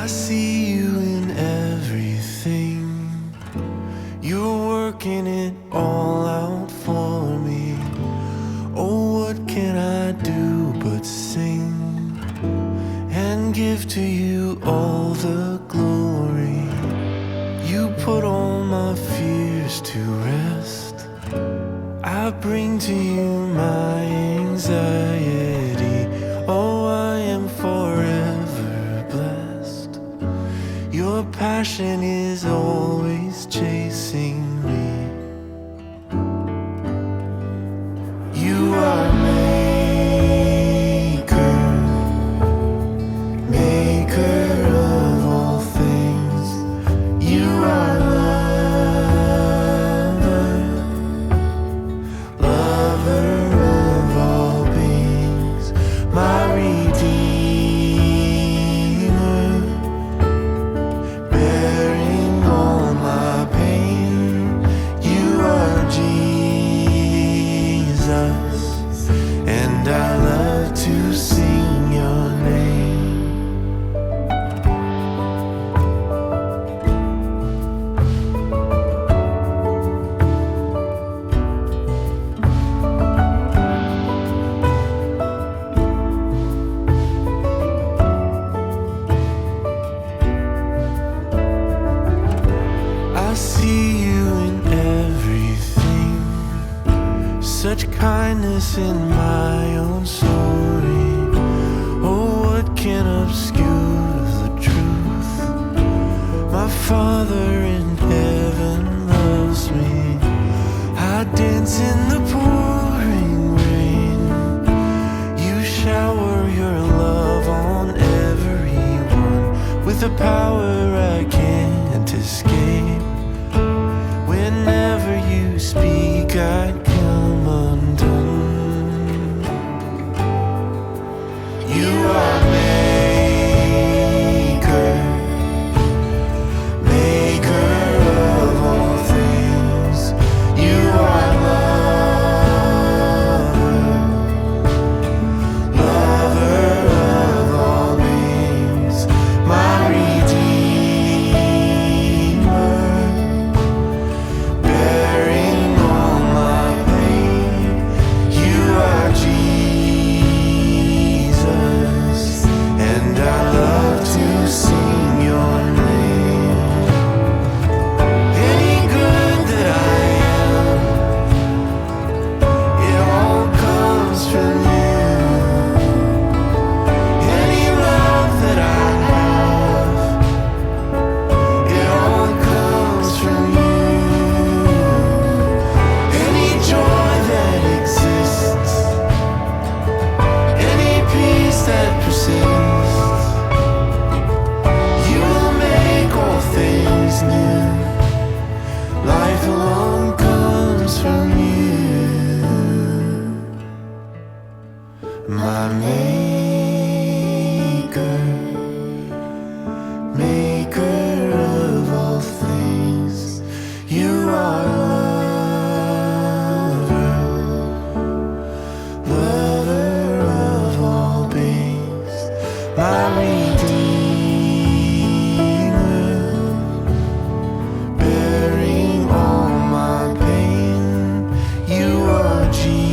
see you in everything. You're working it all out for me. Oh, what can I do but sing and give to you all the glory? You put all my fears to rest. I bring to you my anxiety. Oh, I am forever blessed. Your passion is always chasing me. You are maker, maker of all things. You are lover, lover of all beings, my redeemer, bearing all my pain. You are Jesus, and I love to sing your name. I see you in everything, such kindness in my own story. Oh, what can obscure the truth? My Father in heaven loves me. I dance in the pouring rain. You shower your love on everyone with a power I can't escape. Whenever you speak, I come undone. You are maker, maker of all things. You are lover, lover of all beings, my redeemer, bearing all my pain. You are Jesus, and I love to sing your name. Any good that I am, it all comes from you. Any love that I have, it all comes from you. Any joy that exists, any peace that persists, you will make all things new. Life alone comes from you, my maker, maker of all things. You are lover, lover of all beings, my redeemer, bearing all my pain. You are Jesus,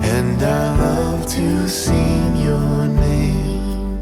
and I love to sing your name.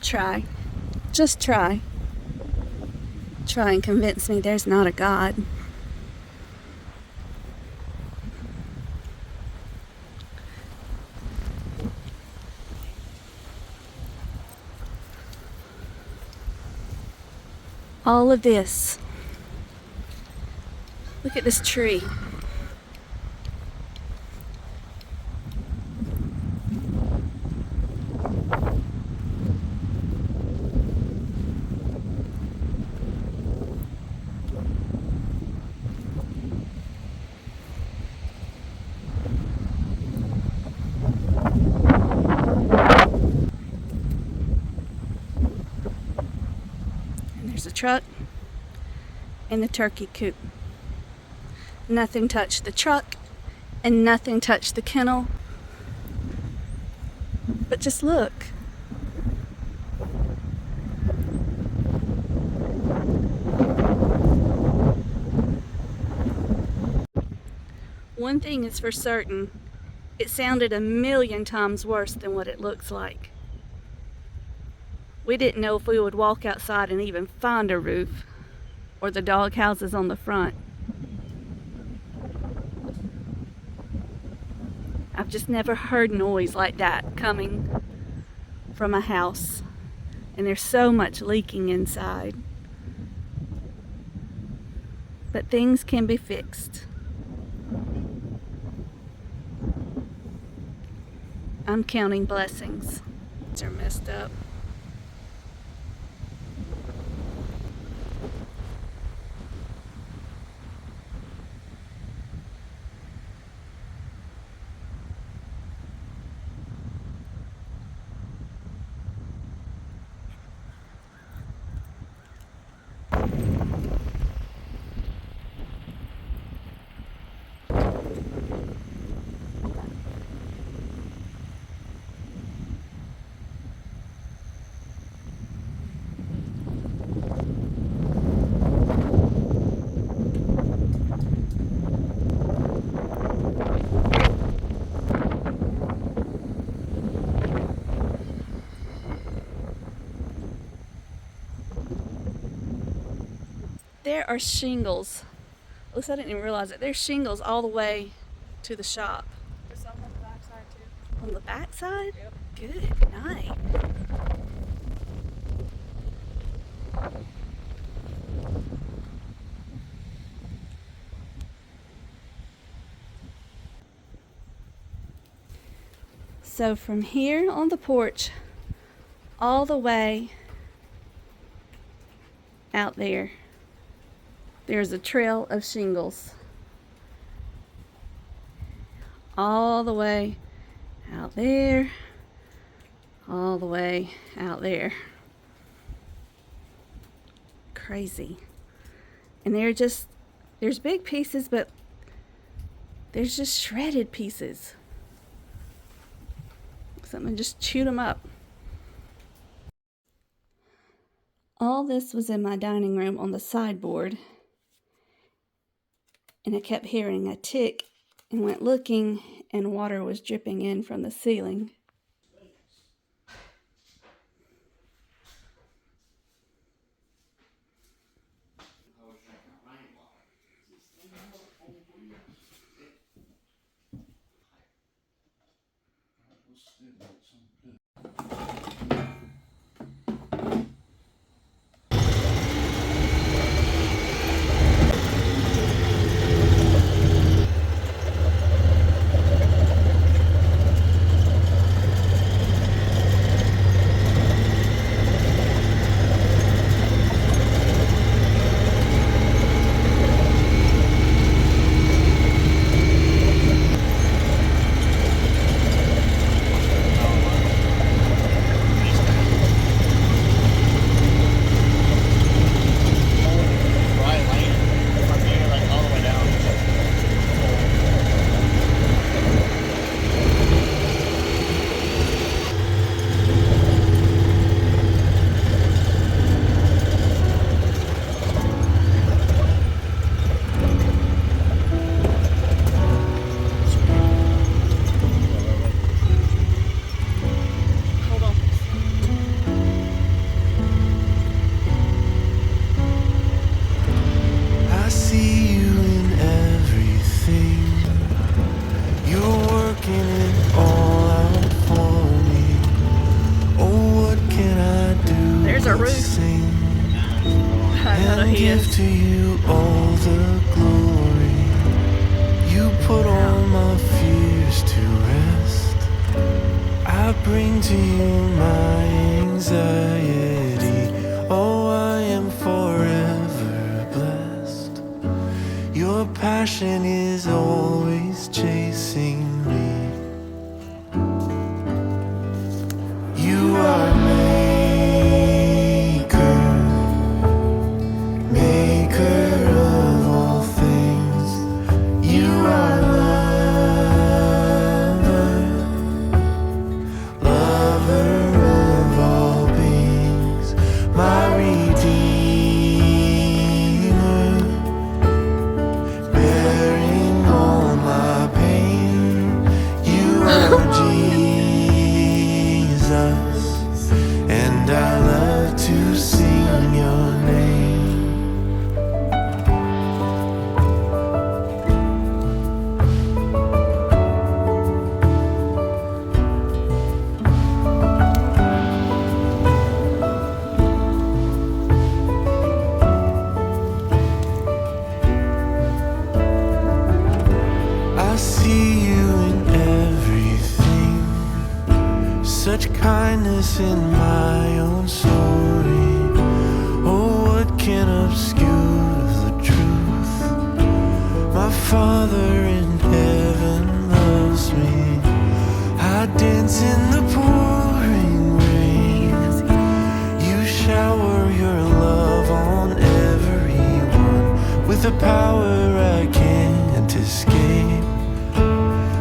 try. Just try. Try and convince me there's not a God. All of this. Look at this tree. And there's a truck and the turkey coop. Nothing touched the truck and nothing touched the kennel. But just look. One thing is for certain, it sounded a million times worse than what it looks like. We didn't know if we would walk outside and even find a roof or the dog houses on the front. I've just never heard noise like that coming from a house, and there's so much leaking inside. But things can be fixed. I'm counting blessings. They're messed up. There are shingles. At least I didn't even realize it. There's shingles all the way to the shop. There's some on the backside too. On the back side? Yep. Good night. So from here on the porch all the way out there, there's a trail of shingles. All the way out there, all the way out there. Crazy. And there's big pieces, but there's just shredded pieces. Something just chewed them up. All this was in my dining room on the sideboard, and I kept hearing a tick and went looking, and water was dripping in from the ceiling. our could roof. sing I got a and give hiss. to you all the glory. You put all my fears to rest. I bring to you my anxiety. Oh, I am forever blessed. Your passion is always chasing me. You are maker of all things. You are lover of all beings, my redeemer, bearing all my pain. You are Jesus, and I love to sing your name. I see you in everything, such kindness in my own story. Oh, what can obscure the truth? My Father in heaven loves me. I dance in the pouring rain. You shower your love on everyone with a power I can't escape.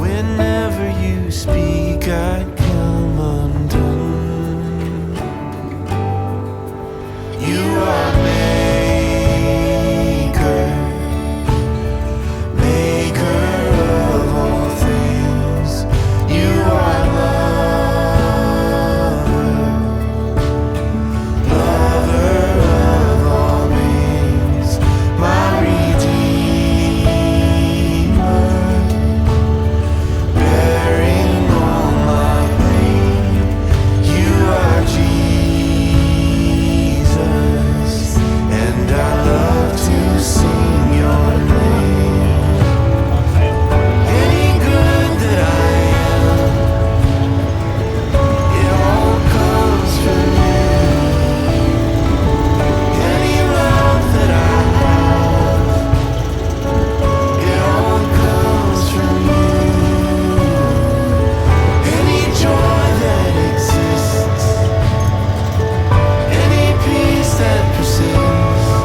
Whenever you speak, I come undone. You are maker of all things. You are lover of all beings, my redeemer, bearing all my pain. You are Jesus, and I love to sing your name. Any good that I am, it all comes from you. Any love that I have, it all comes from you. Any joy that exists, any peace that persists,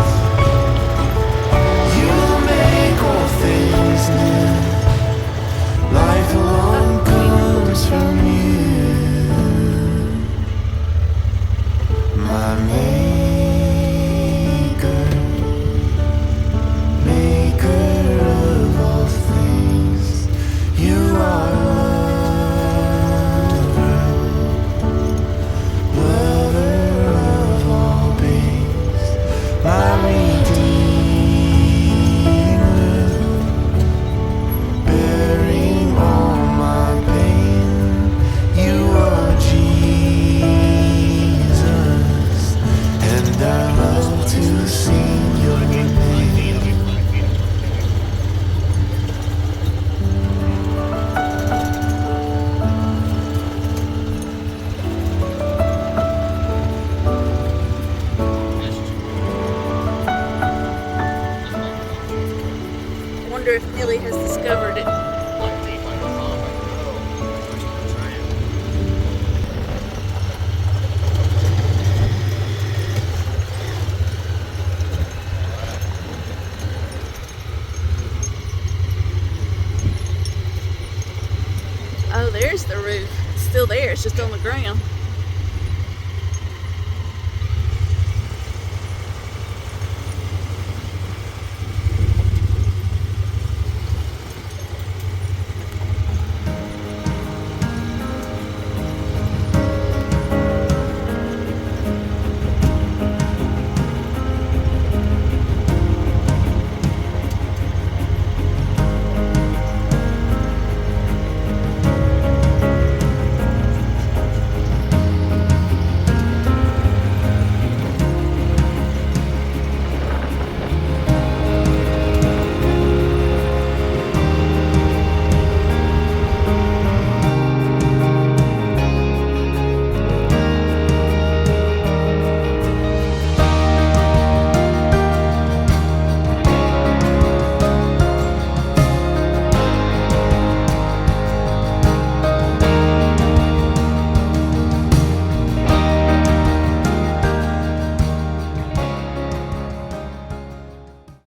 you make all things new. Life alone comes from you, my maker of all things. You are lover of all beings, my redeemer, bearing all my pain. You are Jesus, and I love to sing your name. I wonder if Millie has discovered it. Oh, there's the roof. It's still there. It's just on the ground.